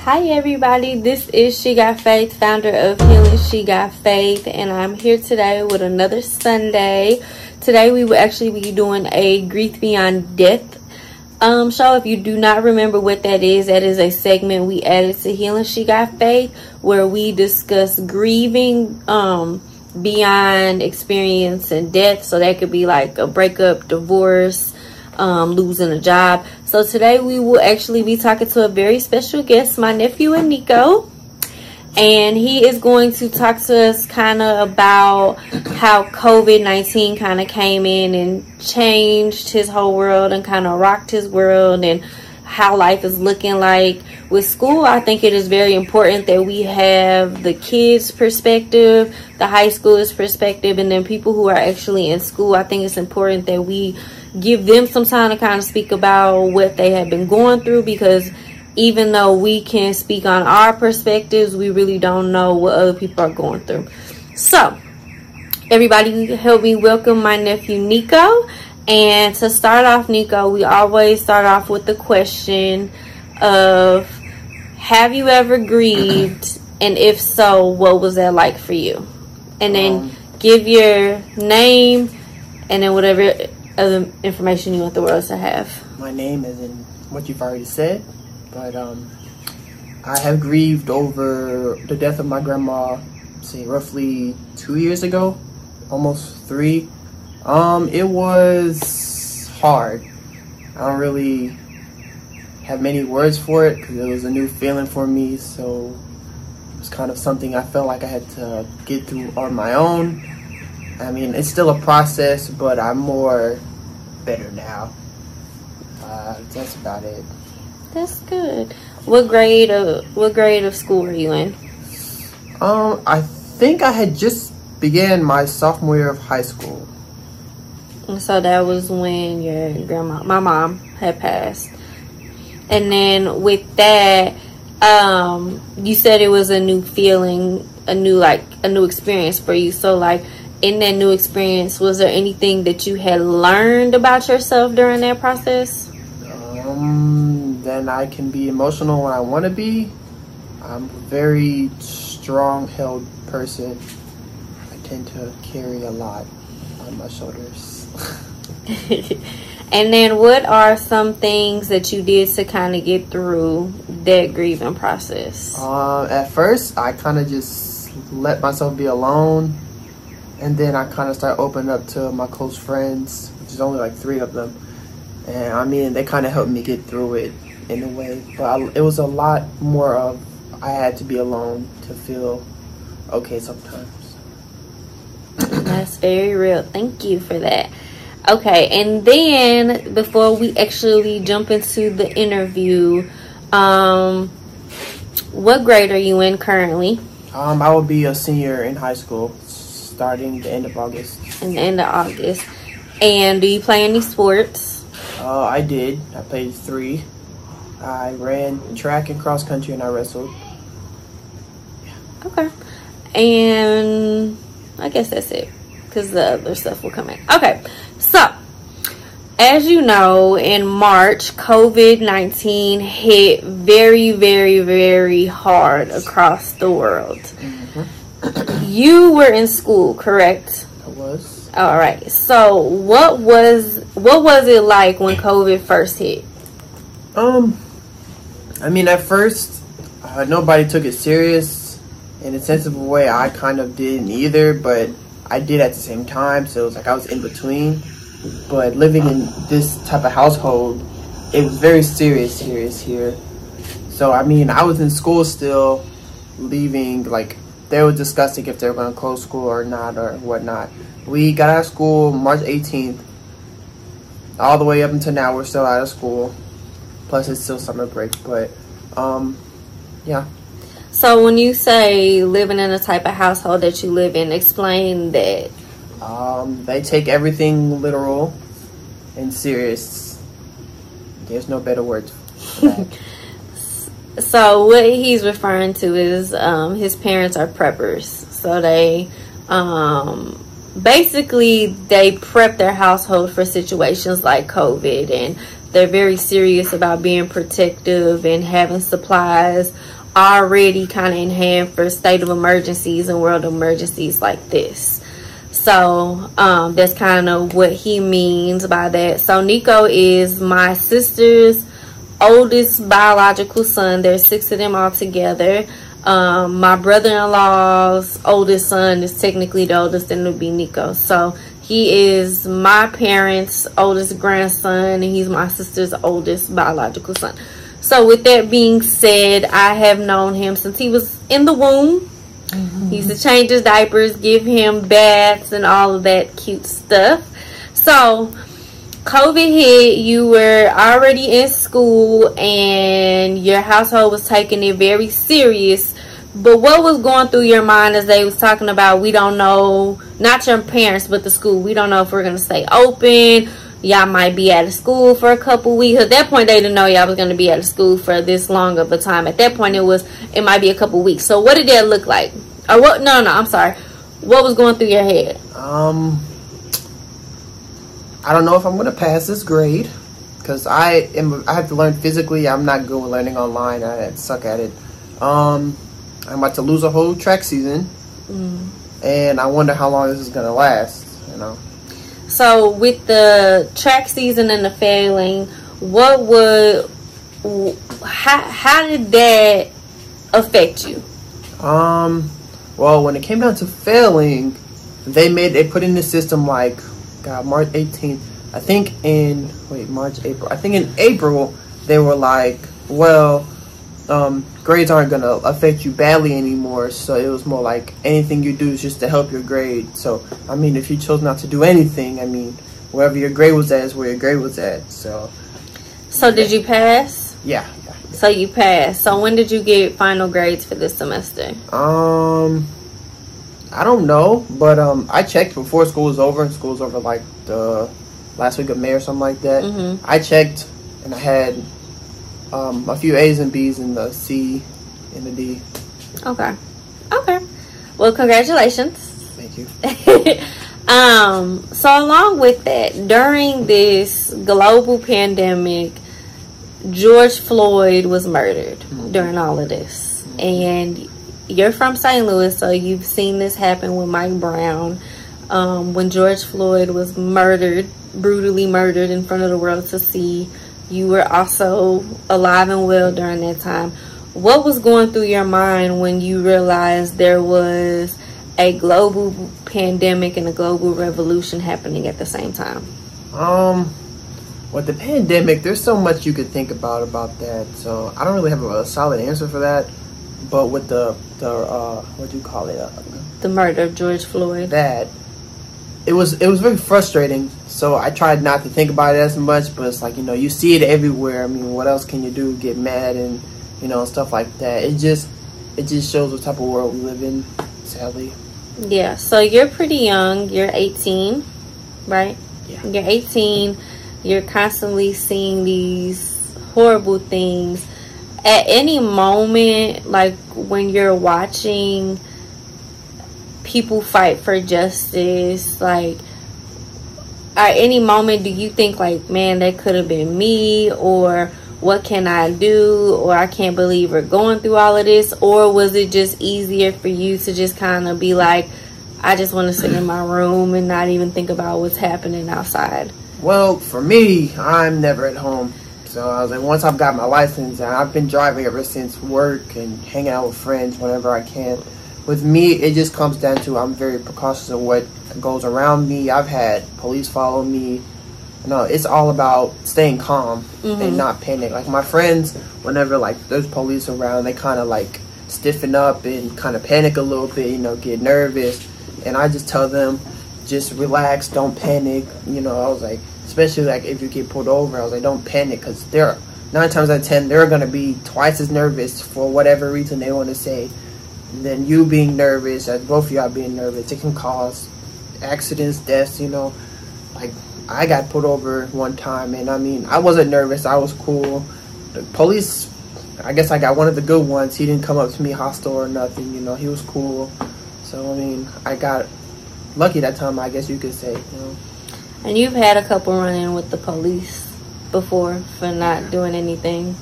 Hi everybody, this is She Got Faith, founder of Healing She Got Faith, and I'm here today with another Sunday. Today we will actually be doing a Grief Beyond Death show. If you do not remember what that is a segment we added to Healing She Got Faith where we discuss grieving beyond experience and death. So that could be like a breakup, divorce, losing a job. So today we will actually be talking to a very special guest, my nephew Nyko, and he is going to talk to us kind of about how COVID-19 kind of came in and changed his whole world and kind of rocked his world, and how life is looking like with school. I think it is very important that we have the kids' perspective, the high schoolers' perspective, and then people who are actually in school. I think it's important that we give them some time to kind of speak about what they have been going through, because even though we can speak on our perspectives, we really don't know what other people are going through. So everybody help me welcome my nephew Nyko. And to start off, Nyko, we always start off with the question of, have you ever grieved, and if so, what was that like for you? And then give your name and then whatever other information you want the world to have. My name is in what you've already said, but I have grieved over the death of my grandma, say roughly 2 years ago, almost 3. It was hard. I don't really have many words for it because it was a new feeling for me, so it was kind of something I felt like I had to get through on my own. I mean, it's still a process, but I'm more better now. That's about it. That's good. What grade of school were you in? I think I had just began my sophomore year of high school. So that was when your grandma, my mom, had passed. And then with that, you said it was a new feeling, a new experience for you. So like, in that new experience, was there anything that you had learned about yourself during that process? Then I can be emotional when I want to be. I'm a very strong-held person. I tend to carry a lot on my shoulders. And then what are some things that you did to kind of get through that grieving process? At first, I kind of just let myself be alone. And then I kind of started opening up to my close friends, which is only like 3 of them. And I mean, they kind of helped me get through it in a way. But it was a lot more of, I had to be alone to feel okay sometimes. That's very real. Thank you for that. Okay, and then before we actually jump into the interview, what grade are you in currently? I will be a senior in high school, starting the end of August. In the end of August. And do you play any sports? I did. I played 3. I ran track and cross country, and I wrestled. Yeah. Okay. And I guess that's it, because the other stuff will come in. Okay. So, as you know, in March, COVID-19 hit very, very, very hard across the world. Mm-hmm. You were in school, correct? I was. All right. So, what was it like when COVID first hit? I mean, at first, nobody took it serious. In a sense of a way, I kind of didn't either, but I did at the same time. So it was like I was in between. But living in this type of household, it was very serious here. So I mean, I was in school still, leaving, like they were discussing if they were going to close school or not or whatnot. We got out of school March 18th. All the way up until now, we're still out of school. Plus, it's still summer break. But, yeah. So when you say living in the type of household that you live in, explain that. They take everything literal and serious. There's no better word for that. So what he's referring to is his parents are preppers. So they basically they prep their household for situations like COVID and they're very serious about being protective and having supplies already kind of in hand for state of emergencies and world emergencies like this. So that's kind of what he means by that. So Nyko is my sister's oldest biological son. There's 6 of them all together. My brother-in-law's oldest son is technically the oldest, and it would be Nyko. So he is my parents' oldest grandson, and he's my sister's oldest biological son. So with that being said, I have known him since he was in the womb. He used to change his diapers, give him baths, and all of that cute stuff. So COVID hit, you were already in school, and your household was taking it very serious. But what was going through your mind as they was talking about, we don't know, not your parents, but the school, we don't know if we're going to stay open. Y'all might be out of school for a couple weeks. At that point, they didn't know y'all was going to be out of school for this long of a time. At that point, it might be a couple weeks. So what did that look like? Or what? No, I'm sorry. What was going through your head? I don't know if I'm going to pass this grade, because I have to learn physically. I'm not good with learning online. I suck at it. I'm about to lose a whole track season, and I wonder how long this is going to last, you know. So with the track season and the failing, how did that affect you? Well, when it came down to failing, they put in the system like, God, March 18th. I think in April. I think in April they were like, well, grades aren't gonna affect you badly anymore. So it was more like anything you do is just to help your grade. So I mean, if you chose not to do anything, I mean, wherever your grade was at is where your grade was at. So did you pass? Yeah. So you passed. So when did you get final grades for this semester? I don't know, but I checked before school was over. School was over like the last week of May or something like that. I checked, and I had a few A's and B's and the C and the D. Okay. Well, congratulations. Thank you. So along with that, during this global pandemic, George Floyd was murdered during all of this. And you're from St. Louis, so you've seen this happen with Mike Brown. When George Floyd was brutally murdered in front of the world to see. You were also alive and well during that time. What was going through your mind when you realized there was a global pandemic and a global revolution happening at the same time? With the pandemic, there's so much you could think about that. So I don't really have a solid answer for that. But with the what do you call it? The murder of George Floyd. That it was very frustrating. So I tried not to think about it as much. But it's like, you know, you see it everywhere. I mean, what else can you do? Get mad and, you know, stuff like that. It just shows what type of world we live in, sadly. Yeah. So you're pretty young. You're 18, right? Yeah. You're 18. You're constantly seeing these horrible things. At any moment, like when you're watching people fight for justice, like at any moment do you think like, man, that could have been me, or what can I do, or I can't believe we're going through all of this? Or was it just easier for you to just kind of be like, I just want to sit in my room and not even think about what's happening outside? Well, for me, I'm never at home. So I was like, once I've got my license, and I've been driving ever since work and hanging out with friends whenever I can. With me, it just comes down to I'm very precautious of what goes around me. I've had police follow me. No, it's all about staying calm and not panic. Like my friends, whenever like there's police around, they kind of like stiffen up and kind of panic a little bit, you know, get nervous. And I just tell them, just relax, don't panic. You know, I was like, especially like if you get pulled over, I was like, don't panic, because they're 9 times out of 10 they're gonna be twice as nervous for whatever reason they want to say. And then you being nervous, as both of y'all being nervous, it can cause accidents, deaths. You know, like I got pulled over one time, and I mean, I wasn't nervous, I was cool. The police, I guess I got one of the good ones. He didn't come up to me hostile or nothing. You know, he was cool. So I mean, I got lucky that time, I guess you could say. You know. And you've had a couple run-in with the police. before for not doing anything?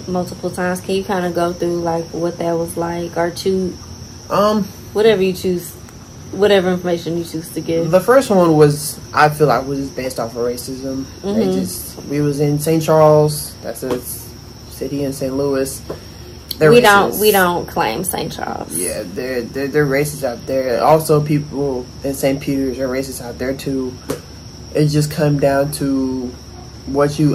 Multiple times. Can you kind of go through like what that was like, or choose whatever you choose, whatever information you choose to give? The first one was, I feel like, was based off of racism. We was in St. Charles. That's a city in St. Louis. We don't claim St. Charles. Yeah, they're racist out there. Also, people in St. Peter's are racist out there too. It just come down to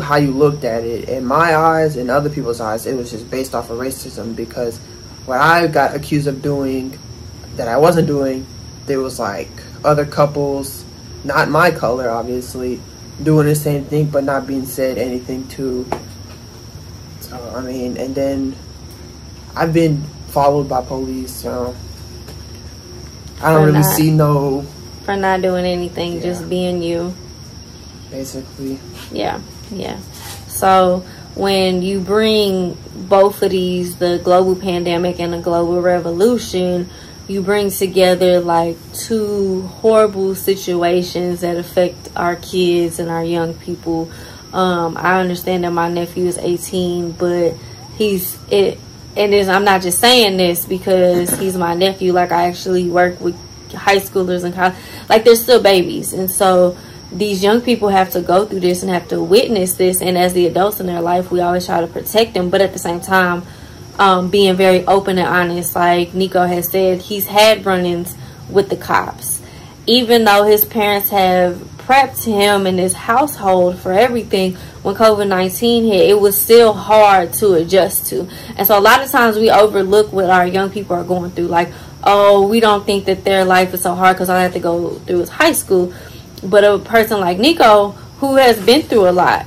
how you looked at it. In my eyes and other people's eyes, it was just based off of racism, because what I got accused of doing that I wasn't doing, there was like other couples, not my color obviously, doing the same thing but not being said anything to. So I mean, and then I've been followed by police, so I don't really see no... For not doing anything, just being you. Basically. Yeah. So when you bring both of these, the global pandemic and the global revolution, you bring together like two horrible situations that affect our kids and our young people. I understand that my nephew is 18, but I'm not just saying this because he's my nephew. Like, I actually work with high schoolers and college. Like, they're still babies, and so these young people have to go through this and have to witness this. And as the adults in their life, we always try to protect them, but at the same time, being very open and honest. Like Nyko has said, he's had run-ins with the cops, even though his parents have prepped him and his household for everything. When COVID-19 hit, it was still hard to adjust to. And so a lot of times we overlook what our young people are going through. Like, oh, we don't think that their life is so hard because all they have to go through is high school. But a person like Nyko, who has been through a lot,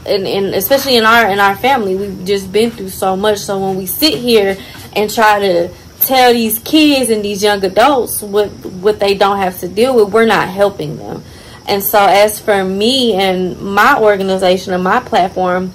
and especially in our family, we've just been through so much. So when we sit here and try to tell these kids and these young adults what they don't have to deal with, we're not helping them. And so as for me and my organization and my platform,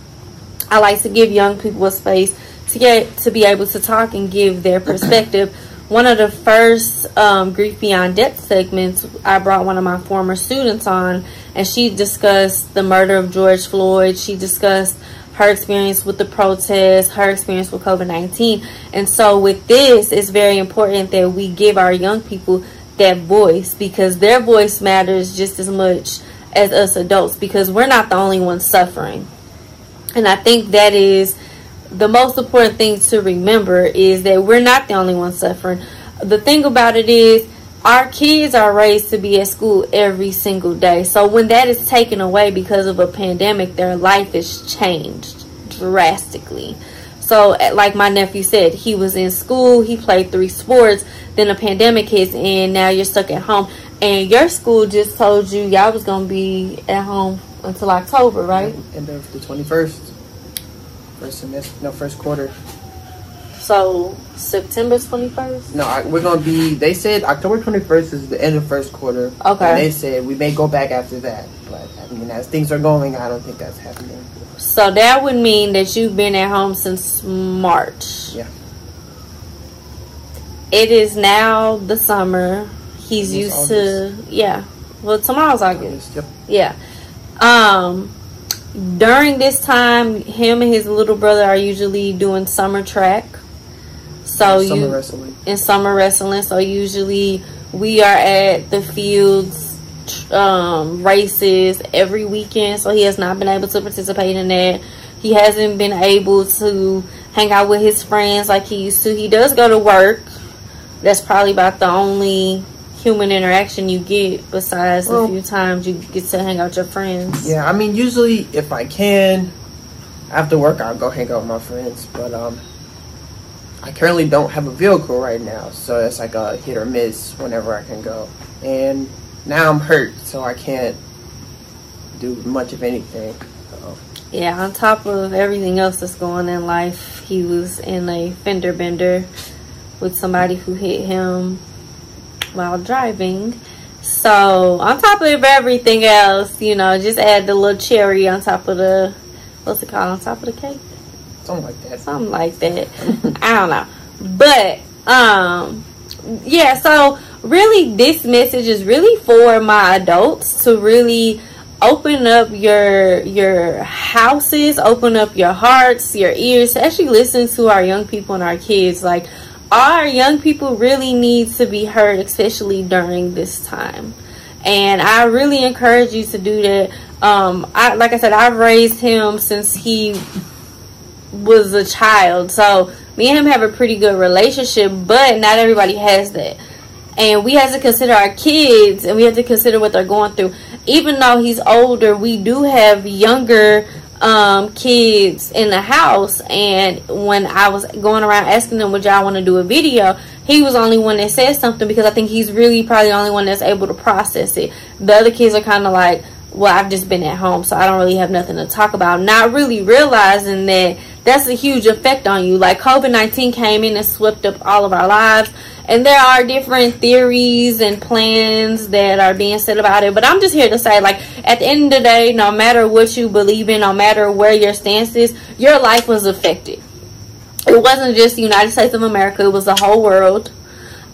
I like to give young people a space to be able to talk and give their perspective. One of the first Grief Beyond Death segments, I brought one of my former students on, and she discussed the murder of George Floyd. She discussed her experience with the protests, her experience with COVID-19. And so with this, it's very important that we give our young people that voice, because their voice matters just as much as us adults, because we're not the only ones suffering. And I think that is the most important thing to remember, is that we're not the only ones suffering. The thing about it is, our kids are raised to be at school every single day. So when that is taken away because of a pandemic, their life is changed drastically. So like my nephew said, he was in school, he played 3 sports, then a pandemic hits, and now you're stuck at home. And your school just told you y'all was going to be at home until October, right? End of the 21st. First semester, no, first quarter. So September 21st? No, we're going to be, they said October 21st is the end of first quarter. Okay. And they said we may go back after that. But, I mean, as things are going, I don't think that's happening. So that would mean that you've been at home since March. Yeah. It is now the summer. He's used August. to, yeah. Well, tomorrow's August. Yep. Yeah. During this time, him and his little brother are usually doing summer track. So summer wrestling. In summer wrestling. So usually we are at the fields races every weekend. So he has not been able to participate in that. He hasn't been able to hang out with his friends like he used to. He does go to work. That's probably about the only human interaction you get, besides a few times you get to hang out with your friends. Yeah, I mean, usually if I can, after work I'll go hang out with my friends, but I currently don't have a vehicle right now, so it's like a hit or miss whenever I can go. And now I'm hurt, so I can't do much of anything. So. Yeah, on top of everything else that's going in life, he was in a fender bender with somebody who hit him while driving. So on top of everything else, you know, just add the little cherry on top of the, what's it called, on top of the cake? Something like that. Something like that. I don't know. But yeah, so really this message is really for my adults to really open up your houses, open up your hearts, your ears to actually listen to our young people and our kids. Like, our young people really need to be heard, especially during this time. And I really encourage you to do that. Like I said, I've raised him since he was a child, so me and him have a pretty good relationship, but not everybody has that. And we have to consider our kids, and we have to consider what they're going through. Even though he's older, we do have younger kids in the house. And when I was going around asking them, would y'all want to do a video, he was the only one that said something, because I think he's really probably the only one that's able to process it. The other kids are kind of like, well, I've just been at home, so I don't really have nothing to talk about. Not really realizing that that's a huge effect on you. Like, COVID-19 came in and swept up all of our lives. And there are different theories and plans that are being said about it. But I'm just here to say, like, at the end of the day, no matter what you believe in, no matter where your stance is, your life was affected. It wasn't just the United States of America. It was the whole world.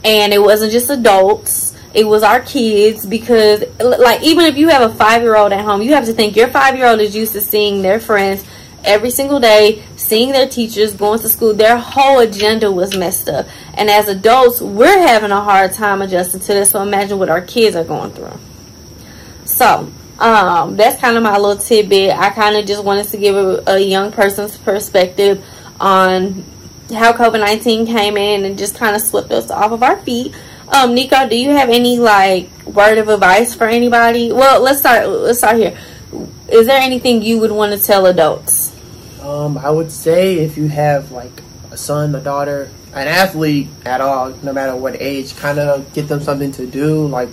And it wasn't just adults. It was our kids. Because, like, even if you have a 5-year-old at home, you have to think your 5-year-old is used to seeing their friends every single day, seeing their teachers, going to school. Their whole agenda was messed up. And as adults, we're having a hard time adjusting to this. So imagine what our kids are going through. So that's kind of my little tidbit. I kind of just wanted to give a young person's perspective on how COVID-19 came in and just kind of swept us off of our feet. Nyko, do you have any, like, word of advice for anybody? Well, let's start here. Is there anything you would want to tell adults? I would say, if you have, like, a son, a daughter, an athlete at all, no matter what age, kind of get them something to do, like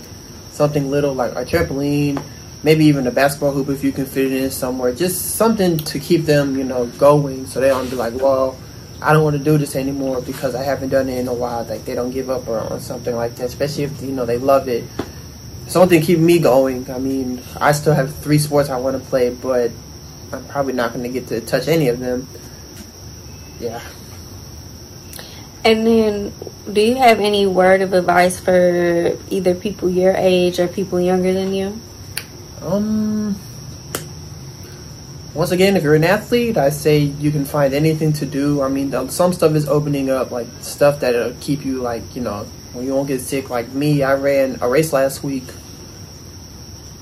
something little, like a trampoline, maybe even a basketball hoop if you can fit it in somewhere. Just something to keep them, you know, going, so they don't be like, well, I don't want to do this anymore because I haven't done it in a while. Like, they don't give up or something like that, especially if, you know, they love it. Something keep me going. I mean, I still have 3 sports I want to play, but I'm probably not going to get to touch any of them. Yeah. And then, do you have any word of advice for either people your age or people younger than you? Once again, if you're an athlete, I say you can find anything to do. I mean, some stuff is opening up, like stuff that'll keep you, like, you know, when you won't get sick. Like me, I ran a race last week.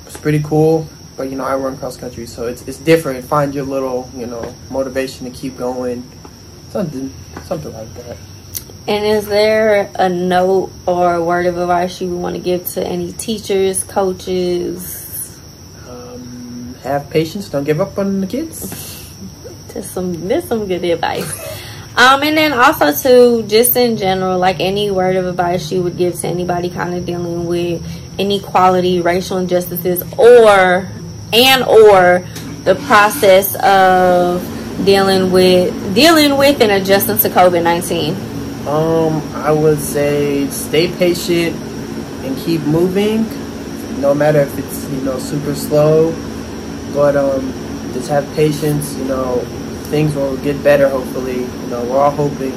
It's pretty cool, but, you know, I run cross country, so it's different. Find your little, you know, motivation to keep going. Something like that. And is there a note or a word of advice you want to give to any teachers, coaches? Have patience. Don't give up on the kids. There's some good advice. And then also, too, just in general, like, any word of advice you would give to anybody kind of dealing with inequality, racial injustices, or the process of dealing with and adjusting to COVID-19. I would say stay patient and keep moving, no matter if it's, you know, super slow. But just have patience. You know, things will get better. Hopefully, you know, we're all hoping.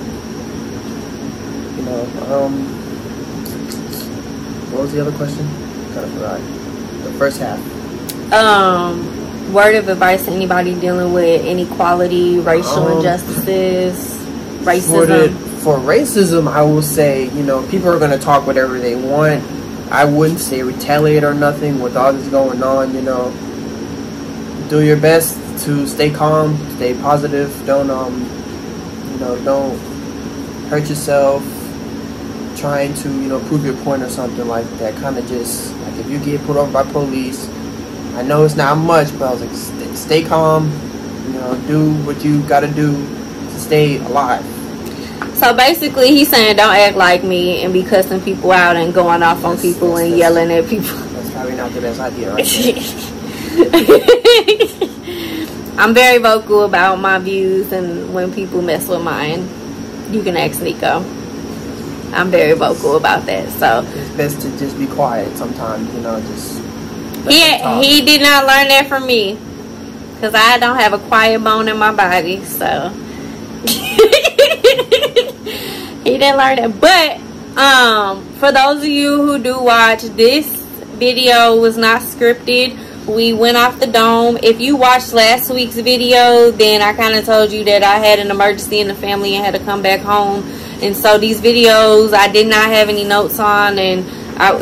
You know, what was the other question? Kind of forgot. The first half. Word of advice to anybody dealing with inequality, racial injustices, racism. For racism, I will say, you know, people are going to talk whatever they want. I wouldn't say retaliate or nothing with all this going on. You know, do your best to stay calm, stay positive. Don't don't hurt yourself trying to, you know, prove your point or something like that. Kind of just like, if you get pulled over by police, I know it's not much, but I was like, stay calm. You know, do what you got to do to stay alive. So basically, he's saying don't act like me and be cussing people out and going off on people and yelling at people. That's probably not the best idea, right? I'm very vocal about my views, and when people mess with mine, you can ask Nyko. I'm very vocal about that. So it's best to just be quiet sometimes, you know, just he did not learn that from me, because I don't have a quiet bone in my body, so he didn't learn that. But for those of you who do watch, this video was not scripted. We went off the dome. If you watched last week's video, then I kind of told you that I had an emergency in the family and had to come back home. And so these videos, I did not have any notes on, and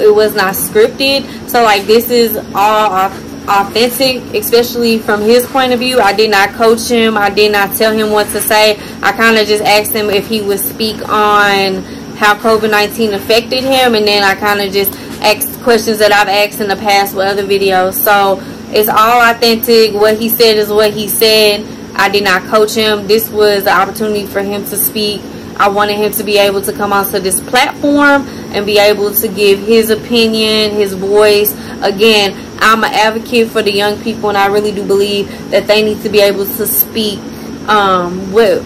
it was not scripted. So like, this is all authentic, especially from his point of view. I did not coach him. I did not tell him what to say. I kind of just asked him if he would speak on how COVID-19 affected him, and then I kind of just asked questions that I've asked in the past with other videos. So it's all authentic. What he said is what he said. I did not coach him. This was an opportunity for him to speak. I wanted him to be able to come onto this platform and be able to give his opinion, his voice. Again, I'm an advocate for the young people, and I really do believe that they need to be able to speak what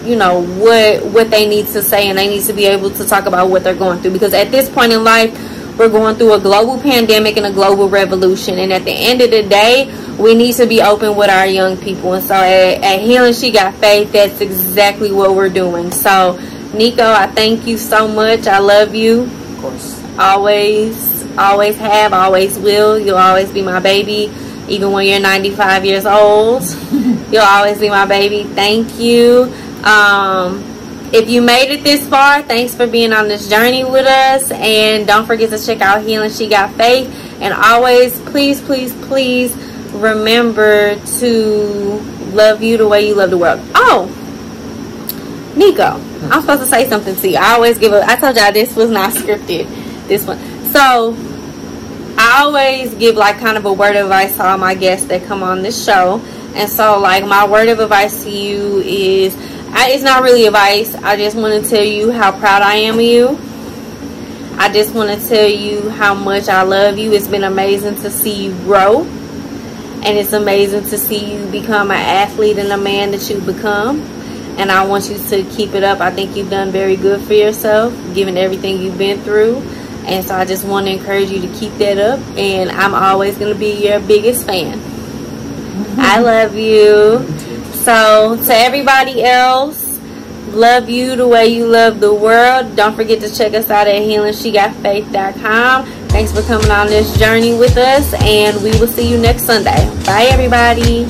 they need to say, and they need to be able to talk about what they're going through, because at this point in life, we're going through a global pandemic and a global revolution, and at the end of the day, we need to be open with our young people. And so at Healing She Got Faith, that's exactly what we're doing. So Nyko, I thank you so much. I love you. Of course. Always have, always will. You'll always be my baby. Even when you're 95 years old, you'll always be my baby. Thank you. If you made it this far, thanks for being on this journey with us. And don't forget to check out Healing She Got Faith. And always, please, please, please remember to love you the way you love the world. Oh, Nyko, I'm supposed to say something to you. I always I told y'all this was not scripted, this one. So I always give like kind of a word of advice to all my guests that come on this show. And so like, my word of advice to you is, it's not really advice. I just want to tell you how proud I am of you. I just want to tell you how much I love you. It's been amazing to see you grow, and it's amazing to see you become an athlete and a man that you've become. And I want you to keep it up. I think you've done very good for yourself, given everything you've been through. And so I just want to encourage you to keep that up. And I'm always going to be your biggest fan. I love you. So to everybody else, love you the way you love the world. Don't forget to check us out at HealingSheGotFaith.com. Thanks for coming on this journey with us. And we will see you next Sunday. Bye, everybody.